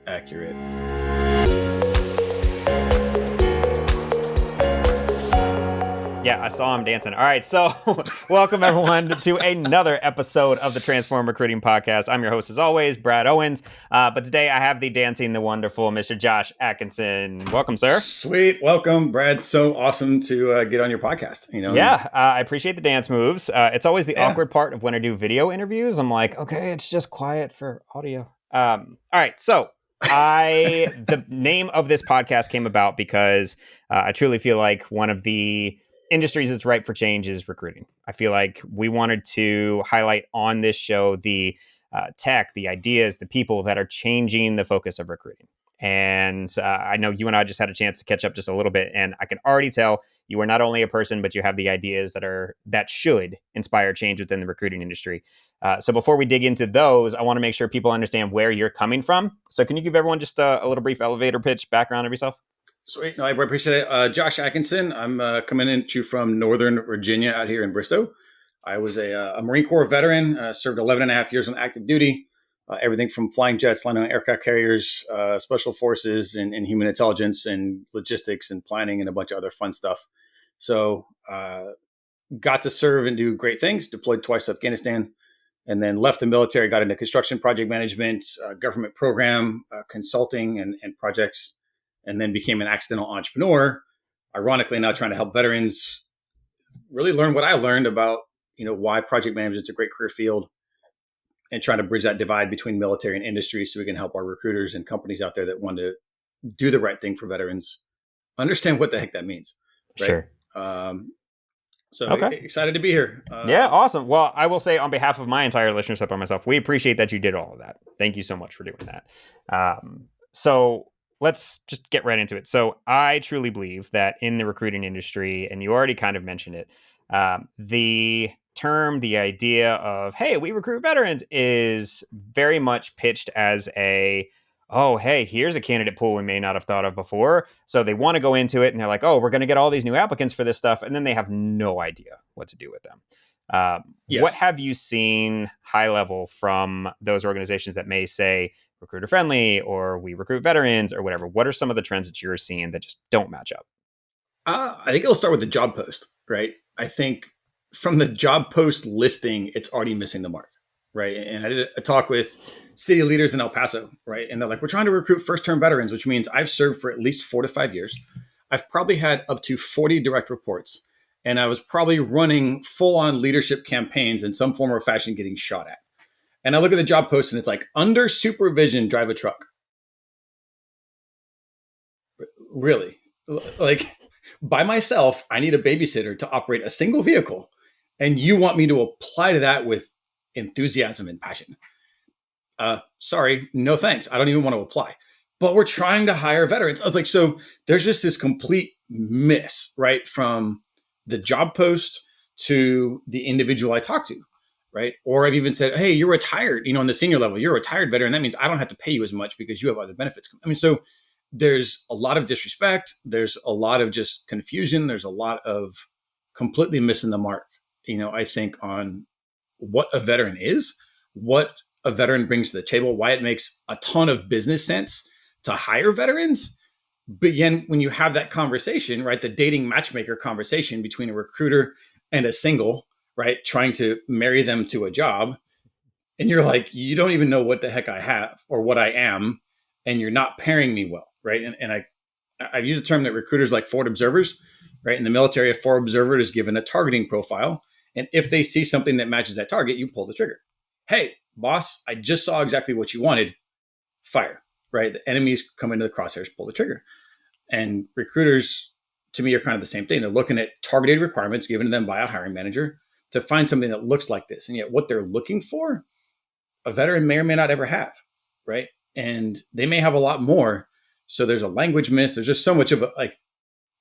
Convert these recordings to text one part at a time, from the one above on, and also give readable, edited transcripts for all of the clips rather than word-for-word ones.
accurate. Yeah, I saw him dancing. All right, so welcome everyone to another episode of the Transform Recruiting Podcast. I'm your host, as always, Brad Owens. But today I have the dancing, the wonderful Mr. Josh Atkinson. Welcome, sir. Sweet, welcome, Brad. So awesome to get on your podcast. I appreciate the dance moves. It's always the awkward part of when I do video interviews. I'm like, okay, it's just quiet for audio. All right, so the name of this podcast came about because I truly feel like one of the industries that's ripe for change is recruiting. I feel like we wanted to highlight on this show the tech, the ideas, the people that are changing the focus of recruiting. And I know you and I just had a chance to catch up just a little bit, and I can already tell you are not only a person, but you have the ideas that should inspire change within the recruiting industry. So before we dig into those, I want to make sure people understand where you're coming from. So can you give everyone just a little brief elevator pitch background of yourself? Sweet. No, I appreciate it. Josh Atkinson. I'm coming into from Northern Virginia out here in Bristow. I was a Marine Corps veteran, served 11 and a half years on active duty, everything from flying jets, landing on aircraft carriers, special forces, and human intelligence, and logistics, and planning, and a bunch of other fun stuff. So got to serve and do great things, deployed twice to Afghanistan, and then left the military, got into construction project management, government program, consulting, and projects, and then became an accidental entrepreneur, ironically now trying to help veterans really learn what I learned about, why project management is a great career field, and trying to bridge that divide between military and industry so we can help our recruiters and companies out there that want to do the right thing for veterans understand what the heck that means. Right? Sure. Excited to be here. Yeah, awesome. Well, I will say on behalf of my entire listenership and myself, we appreciate that you did all of that. Thank you so much for doing that. So let's just get right into it. So I truly believe that in the recruiting industry, and you already kind of mentioned it, the term, the idea of, hey, we recruit veterans is very much pitched as oh, hey, here's a candidate pool we may not have thought of before. So they want to go into it and they're like, oh, we're going to get all these new applicants for this stuff. And then they have no idea what to do with them. Yes. What have you seen high level from those organizations that may say recruiter friendly or we recruit veterans or whatever? What are some of the trends that you're seeing that just don't match up? I think it'll start with the job post, right? I think from the job post listing, it's already missing the mark, right? And I did a talk with city leaders in El Paso, right? And they're like, we're trying to recruit first-term veterans, which means I've served for at least 4 to 5 years. I've probably had up to 40 direct reports. And I was probably running full-on leadership campaigns in some form or fashion getting shot at. And I look at the job post and it's like, under supervision, drive a truck. Really? Like, by myself, I need a babysitter to operate a single vehicle. And you want me to apply to that with enthusiasm and passion. Sorry, no thanks. I don't even want to apply. But we're trying to hire veterans. I was like, so there's just this complete miss, right? From the job post to the individual I talk to, right? Or I've even said, hey, you're retired, on the senior level, you're a retired veteran. That means I don't have to pay you as much because you have other benefits. I mean, so there's a lot of disrespect. There's a lot of just confusion. There's a lot of completely missing the mark, I think, on what a veteran is, what a veteran brings to the table, why it makes a ton of business sense to hire veterans. But again, when you have that conversation, right, the dating matchmaker conversation between a recruiter and a single, right, trying to marry them to a job, and you're like, you don't even know what the heck I have or what I am, and you're not pairing me well, right? And I've used a term that recruiters like forward observers, right? In the military, a forward observer is given a targeting profile. And if they see something that matches that target, you pull the trigger. Hey, boss, I just saw exactly what you wanted. Fire, right? The enemies come into the crosshairs, pull the trigger. And recruiters, to me, are kind of the same thing. They're looking at targeted requirements given to them by a hiring manager to find something that looks like this. And yet what they're looking for, a veteran may or may not ever have, right? And they may have a lot more. So there's a language miss. There's just so much of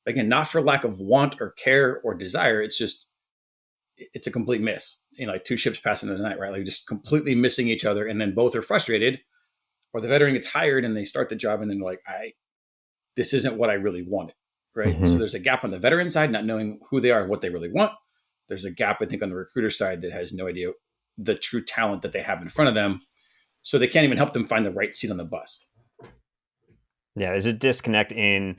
again, not for lack of want or care or desire. It's a complete miss. Like two ships passing in the night, right? Like just completely missing each other. And then both are frustrated, or the veteran gets hired and they start the job and then they're like, this isn't what I really wanted, right? Mm-hmm. So there's a gap on the veteran side, not knowing who they are and what they really want. There's a gap, I think, on the recruiter side that has no idea the true talent that they have in front of them. So they can't even help them find the right seat on the bus. Yeah, there's a disconnect in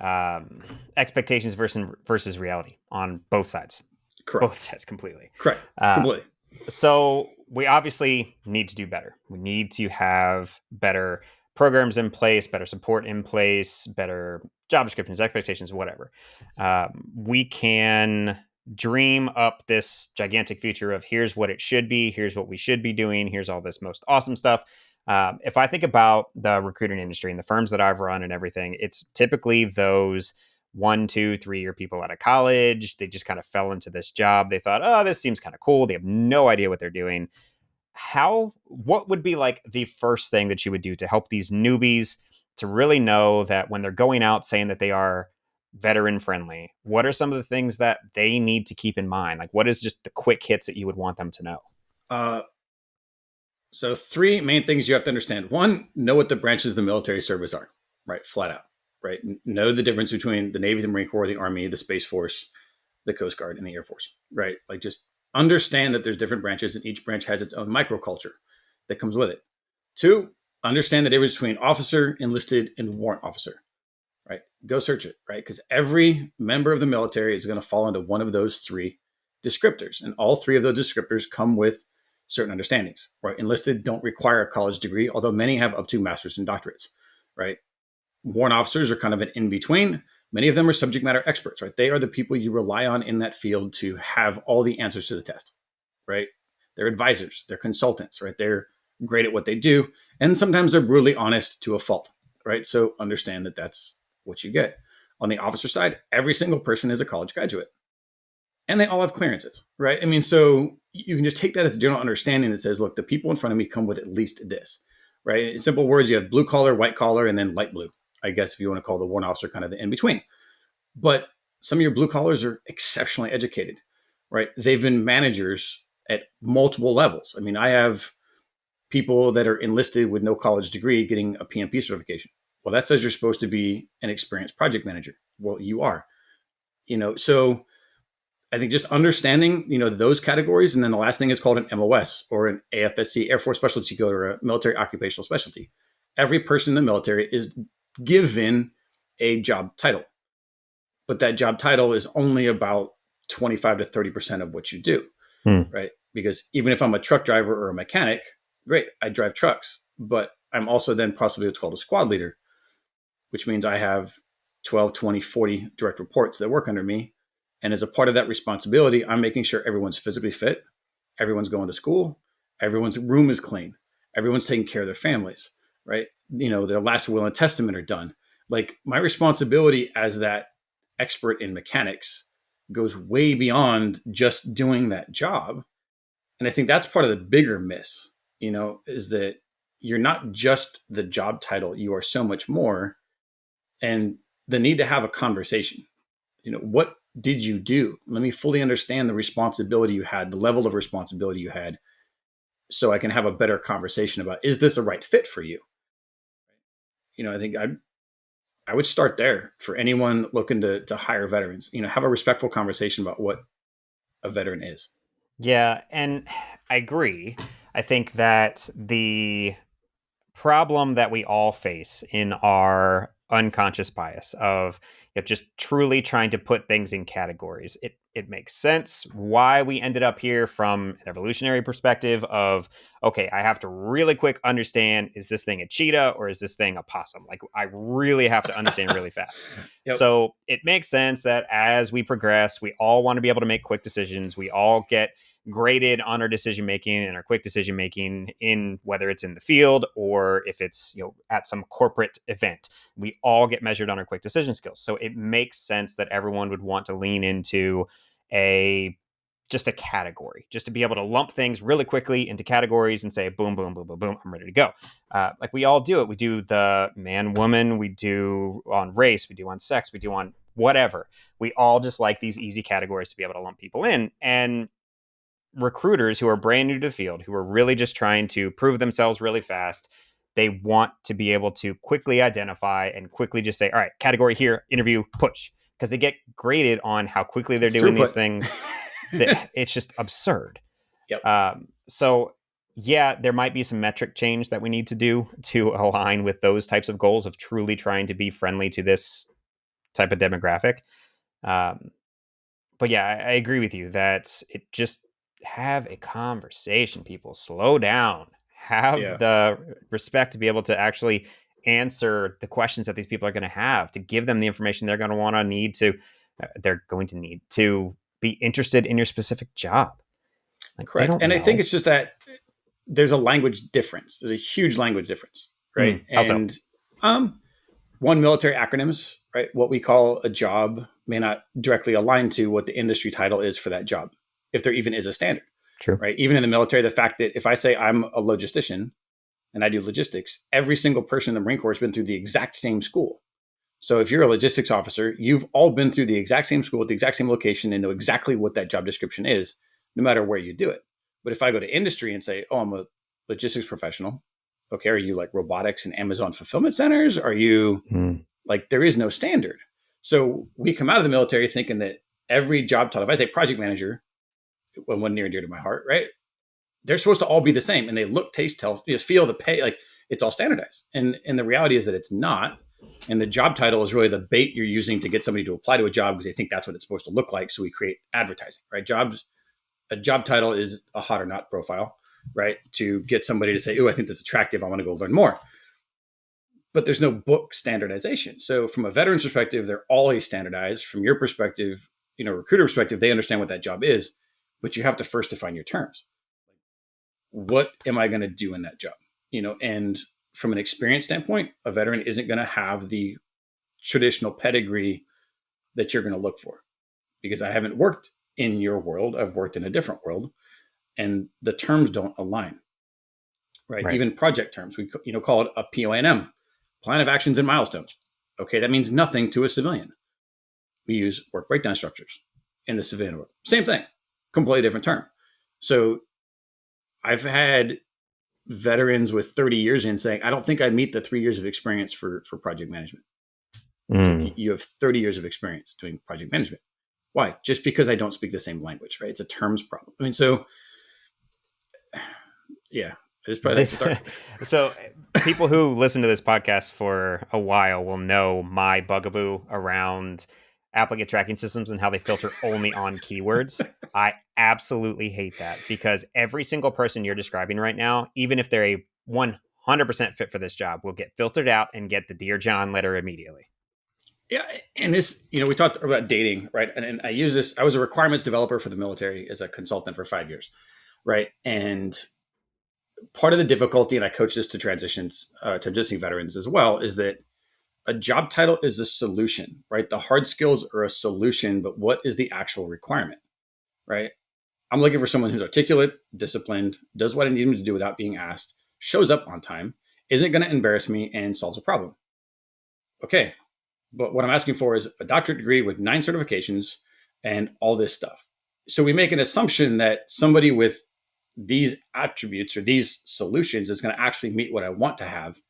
um, expectations versus reality on both sides. Both Correct. sides completely. Correct. Uh, Completely. so we obviously need to do better. We need to have better programs in place, better support in place, better job descriptions, expectations, whatever. We can dream up this gigantic future of here's what it should be, here's what we should be doing, here's all this most awesome stuff. If I think about the recruiting industry and the firms that I've run and everything, it's typically those 1, 2, 3 year people out of college. They just kind of fell into this job. They thought, oh, this seems kind of cool. They have no idea what they're doing. What would be like the first thing that you would do to help these newbies to really know that when they're going out saying that they are veteran friendly, what are some of the things that they need to keep in mind? Like, what is just the quick hits that you would want them to know? Uh, so three main things you have to understand. One, know what the branches of the military service are, right? Flat out, right? Know the difference between the Navy, the Marine Corps, the Army, the Space Force, the Coast Guard, and the Air Force, right? Like just understand that there's different branches and each branch has its own microculture that comes with it. Two, understand the difference between officer, enlisted, and warrant officer, right? Go search it, right? Because every member of the military is going to fall into one of those three descriptors. And all three of those descriptors come with certain understandings, right? Enlisted don't require a college degree, although many have up to master's and doctorates, right? Warrant officers are kind of an in between. Many of them are subject matter experts, right? They are the people you rely on in that field to have all the answers to the test, right? They're advisors, they're consultants, right? They're great at what they do. And sometimes they're brutally honest to a fault, right? So understand that that's what you get. On the officer side, every single person is a college graduate and they all have clearances, right? I mean, so you can just take that as a general understanding that says, look, the people in front of me come with at least this, right? In simple words, you have blue collar, white collar, and then light blue. I guess if you want to call the warrant officer kind of the in between. But some of your blue collars are exceptionally educated, right? They've been managers at multiple levels. I mean, I have people that are enlisted with no college degree getting a PMP certification. Well, that says you're supposed to be an experienced project manager. Well, you are, so I think just understanding, those categories. And then the last thing is called an MOS or an AFSC, Air Force Specialty Code, or a military occupational specialty. Every person in the military is given a job title, but that job title is only about 25 to 30% of what you do, right? Because even if I'm a truck driver or a mechanic, great, I drive trucks, but I'm also then possibly what's called a squad leader, which means I have 12, 20, 40 direct reports that work under me. And as a part of that responsibility, I'm making sure everyone's physically fit, everyone's going to school, everyone's room is clean, everyone's taking care of their families, right? Their last will and testament are done. Like my responsibility as that expert in mechanics goes way beyond just doing that job. And I think that's part of the bigger miss, is that you're not just the job title, you are so much more. And the need to have a conversation. What did you do? Let me fully understand the responsibility you had, the level of responsibility you had, so I can have a better conversation about, is this a right fit for you? I think I would start there for anyone looking to hire veterans. Have a respectful conversation about what a veteran is. Yeah, and I agree. I think that the problem that we all face in our unconscious bias of just truly trying to put things in categories. It makes sense why we ended up here from an evolutionary perspective of, okay, I have to really quick understand, is this thing a cheetah or is this thing a possum? Like I really have to understand really fast. Yep. So it makes sense that as we progress, we all want to be able to make quick decisions. We all get graded on our decision making and our quick decision making in whether it's in the field or if it's at some corporate event. We all get measured on our quick decision skills. So it makes sense that everyone would want to lean into just a category, just to be able to lump things really quickly into categories and say boom, boom, boom, boom, boom, I'm ready to go. Like we all do it. We do the man, woman, we do on race, we do on sex, we do on whatever. We all just like these easy categories to be able to lump people in. And recruiters who are brand new to the field, who are really just trying to prove themselves really fast, they want to be able to quickly identify and quickly just say, all right, category here, interview, push. Because they get graded on how quickly they're doing these things. It's just absurd. Yep. So yeah, there might be some metric change that we need to do to align with those types of goals of truly trying to be friendly to this type of demographic. Um, but yeah, I agree with you that it just have a conversation, people. Slow down. Have Yeah, the respect to be able to actually answer the questions that these people are going to have, to give them the information they're going to want to need to, they're going to need to be interested in your specific job. Like they correct. don't And I think know. it's just that there's a language difference. There's a huge language difference, right? How so? And um, one, military acronyms, right? What we call a job may not directly align to what the industry title is for that job, if there even is a standard, True. right? Even in the military, the fact that if I say I'm a logistician and I do logistics, every single person in the Marine Corps has been through the exact same school. So if you're a logistics officer, you've all been through the exact same school at the exact same location and know exactly what that job description is, no matter where you do it. But if I go to industry and say, oh, I'm a logistics professional, okay, are you like robotics and Amazon fulfillment centers? Are you like, there is no standard. So we come out of the military thinking that every job title, if I say project manager, one near and dear to my heart, right? They're supposed to all be the same, and they look, taste, tell, feel, the pay, like it's all standardized. And the reality is that it's not. And the job title is really the bait you're using to get somebody to apply to a job because they think that's what it's supposed to look like. So we create advertising, right? A job title is a hot or not profile, right? To get somebody to say, oh, I think that's attractive. I want to go learn more. But there's no book standardization. So from a veteran's perspective, they're always standardized. From your perspective, recruiter perspective, they understand what that job is, but you have to first define your terms. What am I going to do in that job? And from an experience standpoint, a veteran isn't going to have the traditional pedigree that you're going to look for because I haven't worked in your world. I've worked in a different world and the terms don't align, right? Right. Even project terms, we call it a PONM, plan of actions and milestones. Okay, that means nothing to a civilian. We use work breakdown structures in the civilian world. Same thing, completely different term. So I've had veterans with 30 years in saying, I don't think I meet the 3 years of experience for project management. It's like you have 30 years of experience doing project management. Why? Just because I don't speak the same language, right? It's a terms problem. I mean, so yeah, it's probably like This, to start. so people who listen to this podcast for a while will know my bugaboo around applicant tracking systems and how they filter only on keywords. I absolutely hate that because every single person you're describing right now, even if they're a 100% fit for this job, will get filtered out and get the Dear John letter immediately. Yeah, and this, we talked about dating, right? And I use this. I was a requirements developer for the military as a consultant for 5 years, right? And part of the difficulty, and I coach this to transitioning veterans as well, is that a job title is a solution, right? The hard skills are a solution, but what is the actual requirement, right? I'm looking for someone who's articulate, disciplined, does what I need him to do without being asked, shows up on time, isn't going to embarrass me, and solves a problem. Okay, but what I'm asking for is a doctorate degree with 9 certifications and all this stuff. So we make an assumption that somebody with these attributes or these solutions is going to actually meet what I want to have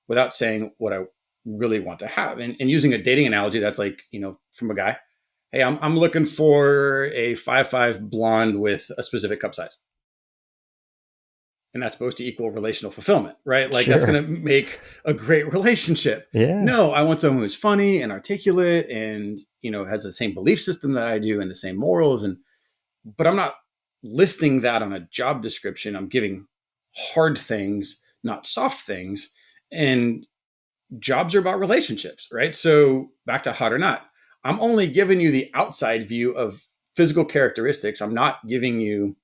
without saying what I really want to have. And using a dating analogy, that's like, from a guy, hey, I'm looking for a 5'5" blonde with a specific cup size. And that's supposed to equal relational fulfillment, right? Like that's going to make a great relationship. Yeah. No, I want someone who's funny and articulate and, has the same belief system that I do and the same morals. But I'm not listing that on a job description. I'm giving hard things, not soft things. And jobs are about relationships, right? So back to hot or not, I'm only giving you the outside view of physical characteristics. I'm not giving you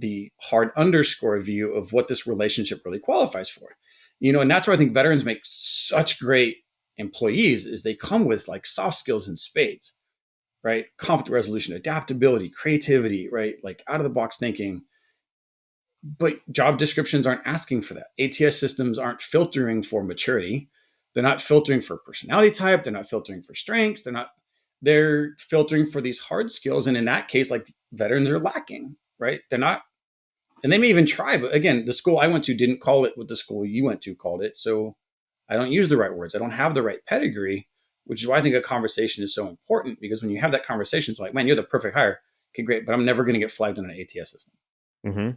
the hard underscore view of what this relationship really qualifies for. And that's where I think veterans make such great employees is they come with like soft skills in spades, right? Conflict resolution, adaptability, creativity, right? Like out of the box thinking. But job descriptions aren't asking for that. ATS systems aren't filtering for maturity. They're not filtering for personality type. They're not filtering for strengths. They're filtering for these hard skills. And in that case, like veterans are lacking, right? They're not, and they may even try, but again, the school I went to didn't call it what the school you went to called it. So I don't use the right words. I don't have the right pedigree, which is why I think a conversation is so important because when you have that conversation, it's like, man, you're the perfect hire. Okay, great. But I'm never going to get flagged on an ATS system. Mm-hmm.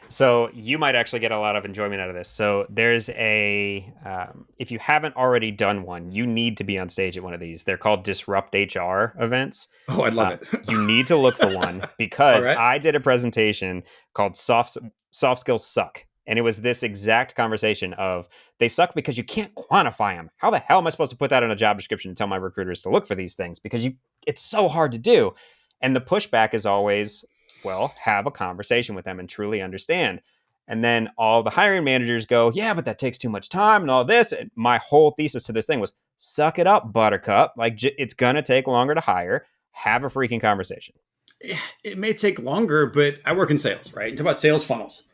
So you might actually get a lot of enjoyment out of this. So there's if you haven't already done one, you need to be on stage at one of these. They're called Disrupt HR events. Oh, I'd love it. You need to look for one All because right. I did a presentation called Soft Skills Suck. And it was this exact conversation of they suck because you can't quantify them. How the hell am I supposed to put that in a job description and tell my recruiters to look for these things? Because it's so hard to do. And the pushback is always, well, have a conversation with them and truly understand. And then all the hiring managers go, yeah, but that takes too much time and all this. And my whole thesis to this thing was suck it up, buttercup. Like, it's going to take longer to hire. Have a freaking conversation. It may take longer, but I work in sales, right? Talk about sales funnels.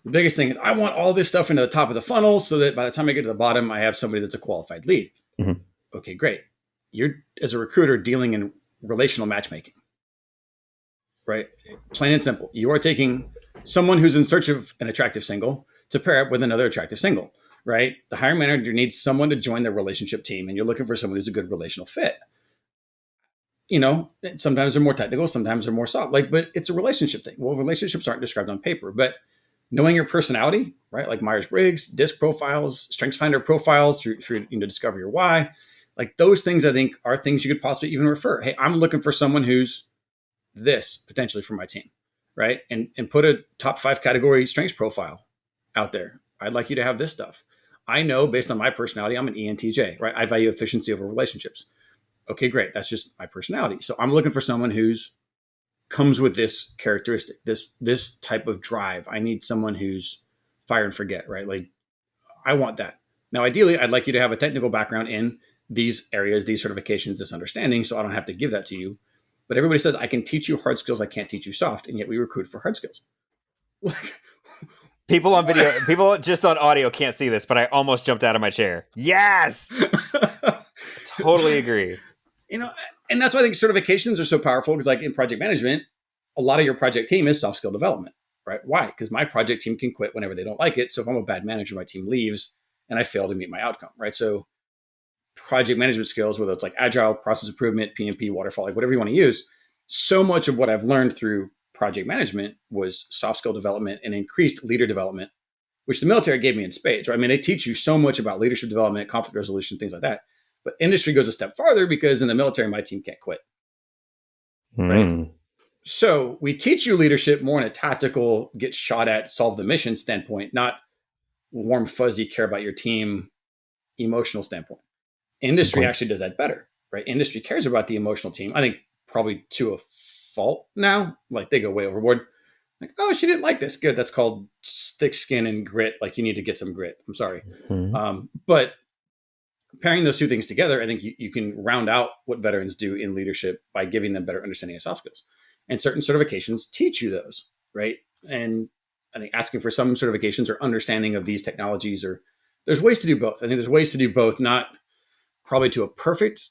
The biggest thing is I want all this stuff into the top of the funnel so that by the time I get to the bottom, I have somebody that's a qualified lead. Mm-hmm. Okay, great. You're, as a recruiter, dealing in relational matchmaking, right? Plain and simple. You are taking someone who's in search of an attractive single to pair up with another attractive single, right? The hiring manager needs someone to join their relationship team, and you're looking for someone who's a good relational fit. Sometimes they're more technical, sometimes they're more soft. But it's a relationship thing. Well, relationships aren't described on paper, but knowing your personality, right? Like Myers-Briggs, DISC profiles, StrengthsFinder profiles through discover your why. Like those things, I think, are things you could possibly even refer. Hey, I'm looking for someone who's this potentially for my team, right? And put a top 5 category strengths profile out there. I'd like you to have this stuff. I know based on my personality, I'm an ENTJ, right? I value efficiency over relationships. Okay, great. That's just my personality. So I'm looking for someone who's comes with this characteristic, this type of drive. I need someone who's fire and forget, right? Like I want that. Now, ideally, I'd like you to have a technical background in these areas, these certifications, this understanding, so I don't have to give that to you. But everybody says I can teach you hard skills, I can't teach you soft, and yet we recruit for hard skills. People on video, people just on audio can't see this, but I almost jumped out of my chair. Yes, totally agree. And that's why I think certifications are so powerful because, like in project management, a lot of your project team is soft skill development, right? Why? Because my project team can quit whenever they don't like it. So if I'm a bad manager, my team leaves and I fail to meet my outcome, right? So project management skills, whether it's like agile, process improvement, PMP, waterfall, like whatever you want to use, so much of what I've learned through project management was soft skill development and increased leader development, which the military gave me in spades, right? I mean, they teach you so much about leadership development, conflict resolution, things like that. But industry goes a step farther because in the military, my team can't quit, right? So we teach you leadership more in a tactical, get shot at, solve the mission standpoint, not warm, fuzzy, care about your team, emotional standpoint. Industry actually does that better, right? Industry cares about the emotional team. I think probably to a fault now. Like they go way overboard. Like, oh, she didn't like this. Good. That's called thick skin and grit. Like you need to get some grit. I'm sorry. But pairing those two things together, I think you can round out what veterans do in leadership by giving them better understanding of soft skills. And certain certifications teach you those, right? And I think asking for some certifications or understanding of these technologies, or there's ways to do both. I think there's ways to do both, not probably to a perfect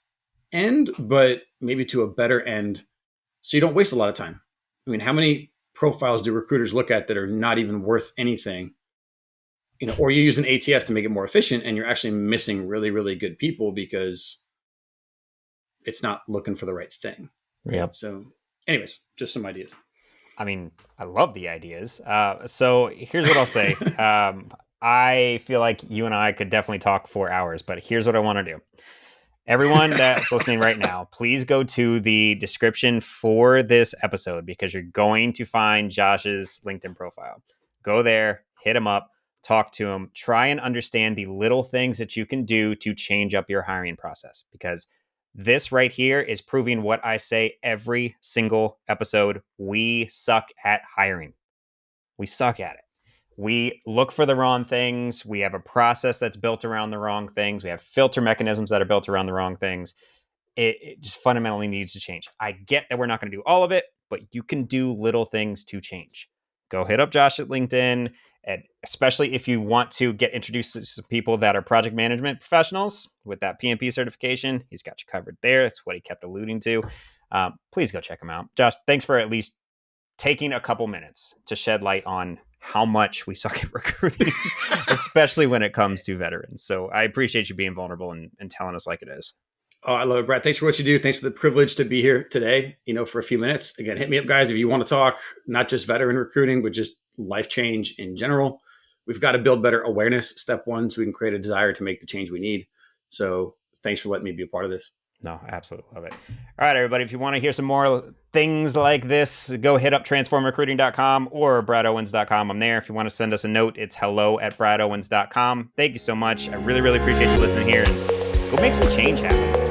end, but maybe to a better end so you don't waste a lot of time. I mean, how many profiles do recruiters look at that are not even worth anything? Or you use an ATS to make it more efficient and you're actually missing really, really good people because it's not looking for the right thing. Yep. So anyways, just some ideas. I mean, I love the ideas. So here's what I'll say. I feel like you and I could definitely talk for hours, but here's what I want to do. Everyone that's listening right now, please go to the description for this episode because you're going to find Josh's LinkedIn profile. Go there, hit him up, talk to him, try and understand the little things that you can do to change up your hiring process because this right here is proving what I say every single episode. We suck at hiring. We suck at it. We look for the wrong things. We have a process that's built around the wrong things. We have filter mechanisms that are built around the wrong things. It just fundamentally needs to change. I get that we're not going to do all of it, but you can do little things to change. Go hit up Josh at LinkedIn, and especially if you want to get introduced to some people that are project management professionals with that PMP certification. He's got you covered there. That's what he kept alluding to. Please go check him out. Josh, thanks for at least taking a couple minutes to shed light on how much we suck at recruiting, especially when it comes to veterans. So I appreciate you being vulnerable and telling us like it is. Oh, I love it, Brad. Thanks for what you do. Thanks for the privilege to be here today, for a few minutes. Again, hit me up, guys, if you want to talk, not just veteran recruiting, but just life change in general. We've got to build better awareness, step one, so we can create a desire to make the change we need. So thanks for letting me be a part of this. No, absolutely love it. All right, everybody, if you want to hear some more things like this, go hit up transformrecruiting.com or bradowens.com. I'm there. If you want to send us a note, it's hello@bradowens.com. Thank you so much. I really, really appreciate you listening here, and go make some change happen.